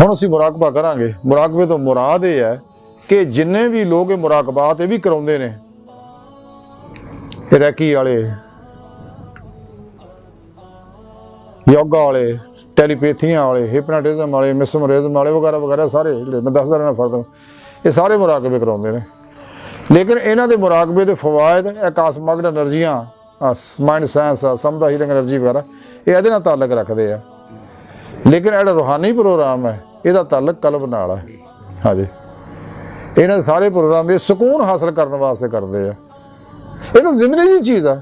हुण असीं मुराकबा करांगे। मुराकबे तो मुराद ये है कि जिन्ने भी लोग ये मुराकबात ये भी कराउंदे ने, रैकी वाले, योगा वाले, टैलीपैथियां वाले, हिपनाटिज्म वाले, मिसमरिज्म वाले वगैरह वगैरह सारे जिहड़े मैं दसदा रहना फर्द, ये सारे मुराकबे कराउंदे ने। लेकिन इन्हां दे मुराकबे दे फवायद आकाशमगन एनर्जियां, माइंड साइंस, समझदा हीलिंग एनर्जी वगैरह ये इहदे नाल ताल्लुक रखदे आ। लेकिन जिहड़ा रूहानी प्रोग्राम है इहदा ताल्लुक कल्ब नाल है। हाँ जी, इन्हां दे सारे प्रोग्राम ये सुकून हासिल करने वास्ते करदे आ। ये तो ज़िमनी जी चीज़ है,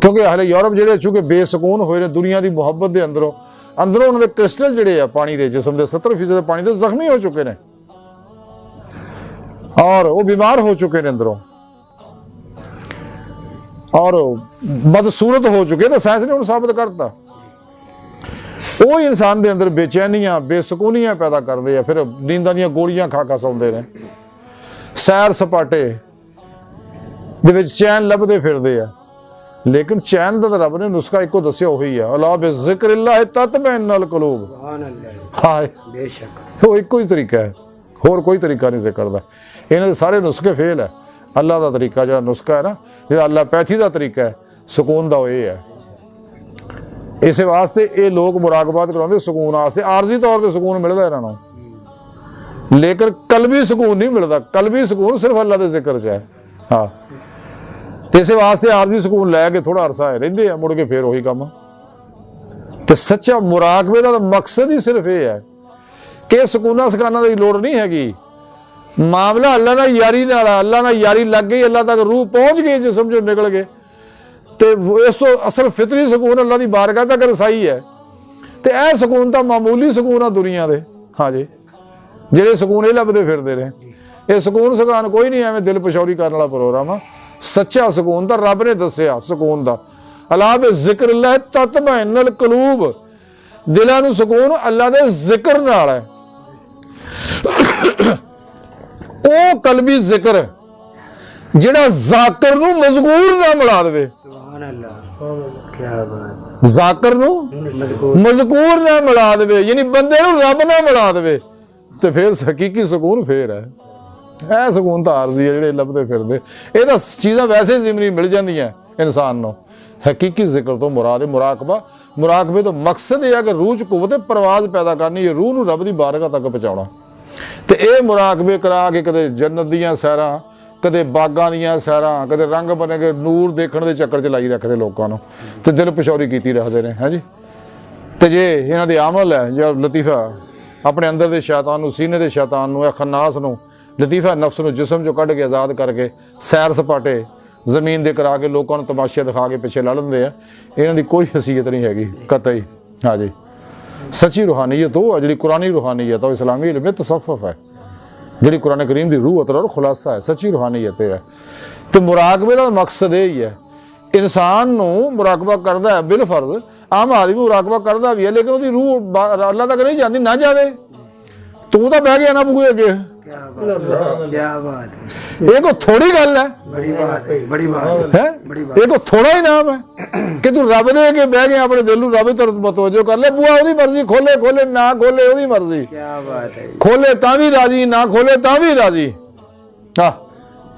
क्योंकि हले यूरोप जिहड़े चूंकि बेसकून होए ने दुनिया की मुहब्बत के अंदरों उन्होंने क्रिस्टल जिहड़े आ पानी के जिसम के 70% पानी के जख्मी हो चुके हैं और वो बीमार हो चुके हैं अंदरों और बदसूरत हो चुके। तो साइंस ने उन्हें साबित करता वो इंसान के अंदर बेचैनियां बेसकूनियां पैदा करते हैं, फिर नींदा दी गोलियां खा खा सौंदे ने, सैर सपाटे दे विच चैन लभदे फिरदे आ। लेकिन चैन का रब ने नुस्खा एको दसिया उही है, अला बिज़िक्रिल्लाह तत्मइन्नुल कुलूब। हाँ बेशक वो एको ही तरीका है, होर कोई तरीका नहीं जिक्र दा। इन्हां दे सारे नुस्खे फेल है। अल्लाह का तरीका जो नुस्खा है ना, जो अल्लाह पैथी का तरीका है सुकून का ये है। इस वास्ते ये लोग मुराकबात कराते सुकून वास्ते, आरजी तौर पर सुकून मिलता इन्होंने, लेकिन कलबी सुकून नहीं मिलता। कलबी सुकून सिर्फ अल्लाह के जिक्र च है। हाँ, इस वास्ते आरजी सुकून लैके थोड़ा अरसा है रहिंदे आ, मुड़ के फिर वही काम। तो सच्चा मुराकबे का मकसद ही सिर्फ ये है कि सुकूना सकाना की लोड़ नहीं हैगी। मामला अल्लाह ना यारी नाल, अल्लाह ना यारी लग गई, अल्लाह तक रूह पहुंच गई, जिसम जो निकल गए, तो इस असल फितरी सुकून अल्लाह की बारगाह तक रसाई है। तो यह सुकून तो मामूली सुकून आ दुनिया के। हाँ जी, जेडे सुकून ये लभदे फिरदे ने, ये सुकून सकान कोई नहीं एवं दिल पछौरी करने वाला प्रोग्राम आ। सच्चा सुकून तो रब ने दसिया सुकून का, अला बिज़िक्रिल्लाह तत्मइन्नुल कुलूब। दिलां नूं सुकून अल्लाह के जिक्र नाल है। ओ कलबी जिक्र जिहड़ा जाकिर नूं मज़कूर नाल मिला देवे। सुभान अल्लाह, क्या बात। जाकिर नूं मज़कूर नाल मिला देवे, यानी बंदे नूं रब नाल मिला देवे, तो फिर हकीकी सुकून फिर है। यह सुकून तो आरजी है जो लभदे फिरदे। ये तो चीज़ां वैसे जिमनी मिल जांदियां इंसान नूं। हकीकी जिक्र तो मुराद मुराकबा। मुराकबे तो मकसद यह है कि रूह च कुव्वत परवाज पैदा करनी है, रूह नूं रब दी बारगाह तक पहुँचाउणा। तो ये मुराकबे करा के कदे जन्नत दीयां सैरां, कदे बागां दीयां सैरां, कदे रंग बने के नूर देखण दे चक्कर च लाई रखदे लोकां नूं, ते दिल पछौरी कीती रखदे ने। है जी, तो जे इन्हां दे अमल है जो लतीफा अपने अंदर दे शैतान नूं, सीने दे शैतान नूं, खन्नास नूं, लतीफा नफ्स नूं जिसम चों कढ के आज़ाद करके सैर सपाटे जमीन दे करा के लोगों को तमाशे दिखा के पिछे ला लेंदे आ। इन्हां दी कोई हसीयत नहीं हैगी कतई। हाँ जी, सच्ची रूहानीयत वो जिहड़ी कुरानी रूहानीयत है, इस्लामी इल्म तसव्वुफ है, जिहड़ी कुरान करीम की रूह अतर और खुलासा है, सच्ची रूहानीयत है। तो मुराकबे का मकसद यही है, इंसान नूं मुराकबा करदा है बिल फर्ज, आम आदमी मुराकबा करदा भी है, लेकिन उसकी रूह अल्लाह तक नहीं जाती, ना जावे। तू तो बह गया ना बूहे अगे। क्या बात है, ये को थोड़ी गल है, बड़ी बात है, बड़ी बात है, ये को थोड़ा ही नाम है कि तू रब दे के बह गया, अपने दिल नूं रब तरफ मतवज्जो कर ले। बुआ ओदी मर्जी, खोले खोले ना खोले ओदी मर्जी। क्या बात है, खोले तां भी राजी, ना खोले तां भी राजी। हाँ,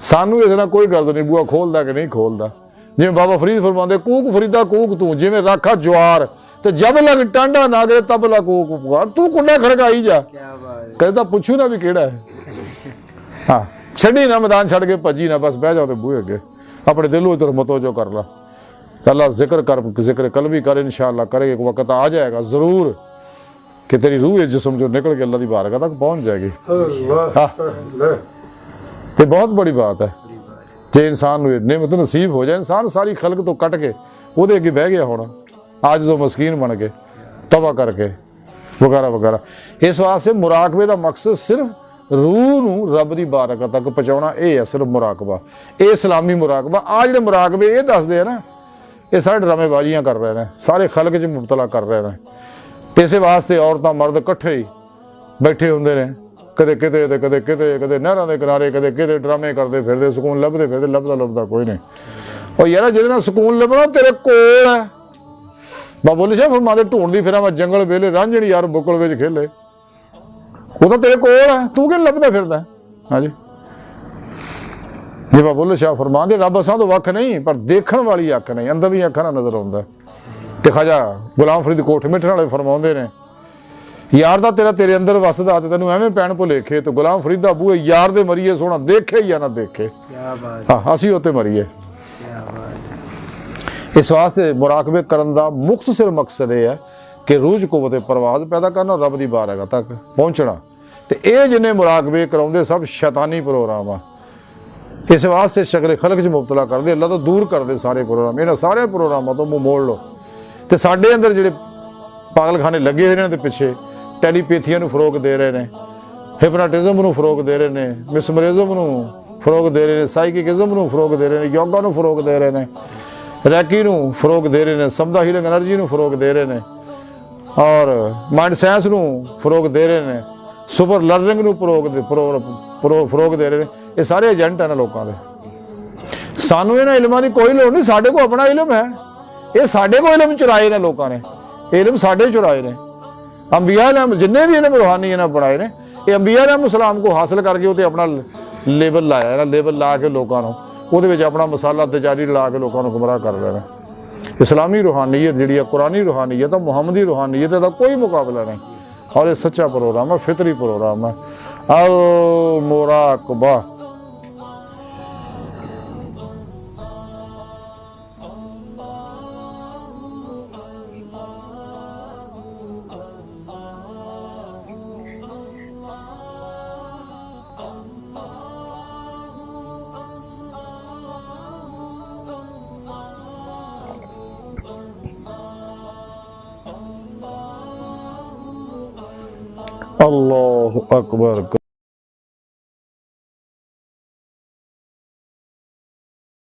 सानू इस नाल कोई गर्ज नहीं बुआ खोलदा कि नहीं खोलदा। जिवें बाबा फरीद फरमांदे, कूक फरीदा कूक तू, जिवें राखा ज्वार ते जब लग टांडा ना गए तब ला कूक पुकार, तू कुंडा खड़काई जा। कहता पुछू ना भी केड़ा है। हाँ, छड़ी ना मैदान छड़ के भजी ना, बस बह जाओ तो बूहे अगे, अपने दिलों इधर मतवज्जो कर ला। अल्लाह जिक्र कर, जिक्र कल्बी कर, इंशाअल्लाह करे। एक वक्त आ जाएगा जरूर कि तेरी रूह है जिस्म जो निकल के अल्लाह की बारगाह तक पहुंच जाएगी। ये बहुत बड़ी बात है। जे इंसान नेमत नसीब हो जाए, इंसान सारी खलक तो कट के वो अगे बह गया होना, आज जो मस्कीन बन के तबा करके वगैरह वगैरह। इस वास्ते मुराकबे का मकसद सिर्फ रूह नूं रब दी बारगाह तक पहुँचाना, यह है सिर्फ मुराकबा। ये इस्लामी मुराकबा। आ जिहड़े मुराकबे ये दसदे ना, ये सारे ड्रामेबाजियां कर रहे हैं, सारे खलक च मुबतला कर रहे हैं। इस वास्ते औरतां मर्द इकट्ठे ही बैठे होंदे ने, कदे किते ते कदे किते, कदे नहरां दे किनारे, कदे किते ड्रामे करते फिरदे, सुकून लभदे फिरदे, लभदा कोई नहीं। और यार जिहदे नाल सुकून लभना तेरे कोल है, बाबा बुल्ले शाह फरमाते ढूंढदी फिरा मैं जंगल वेले रांझणी यार बुकल विच खेले। वो तो तेरे कोल है, तू क्यों लभदा फिरदा? हाँ जी, बाबा बुल्ले शाह फरमाते रब असां तो वख नहीं, पर देखण वाली अख नहीं, अंदर दी अखां नाल नजर आउंदा। ते ख्वाजा गुलाम फरीद कोठ मिठण वाले फरमाउंदे ने यार दा तेरा तेरे अंदर वसदा ते तैनूं एवें पैण भुलेखे। तो गुलाम फरीद दा बूहे यार दे मरीए सोहना देखे या ना देखे, हाँ असीं उत्ते मरीए। इस वास्ते मुराकबे करन दा मुख्तसर मकसद यह है कि रूह च कुव्वत परवाज़ पैदा करना, रब दी बारगाह तक पहुँचना। तो ये जिन्हें मुराकबे कराउंदे सब शैतानी प्रोग्राम आ। इस वास्ते शक्ल खलक च मुबतला करदे, अल्लाह तो दूर करदे सारे प्रोग्राम। इन्हां सारे प्रोग्रामां तो मुँह मोड़ लो। तो साडे अंदर जिहड़े पागलखाने लगे हुए ने पिछे टैलीपैथियां नूं फरोग दे रहे हैं, हिपनाटिज्म नूं फरोग दे रहे हैं, मिसमरिज्म नूं फरोग दे रहे हैं, साइकिज्म नूं फरोग दे रहे हैं, योगा नूं फरोग दे रहे हैं, रैकी नूं फरोग दे रहे हैं, समदा हीलिंग एनर्जी नूं फरोग दे रहे हैं, और माइंड साइंस नूं फरोग दे रहे हैं, सुपर लर्निंग नूं फरोग दे रहे हैं। ये सारे एजेंट हैं लोगों के। सानू इन्हां इलमां दी कोई लोड़ नहीं, साडे को अपना इलम है। ये साडे को इलम चुराए ने लोगों ने, इलम साडे चुराए ने। अंबिया ने जिन्ने भी इलम रूहानी इन्हें पढ़ाए ने, ये अंबिया ने सलाम को हासिल करके उते अपना लेबल लाया, लेबल ला के लोगों को ਉਹਦੇ ਵਿੱਚ ਆਪਣਾ ਮਸਾਲਾ ਤਜਾਰੀ ਲਾ ਕੇ ਲੋਕਾਂ ਨੂੰ ਗੁੰਮਰਾਹ ਕਰ ਲੈਣਾ। इस्लामी रूहानियत जी कुरानी रूहानियत है, मुहम्मदी रूहानियत का कोई मुकाबला नहीं। और ये सच्चा प्रोग्राम है, फितरी प्रोग्राम है। अल मुराकबा अल्लाहु अकबर।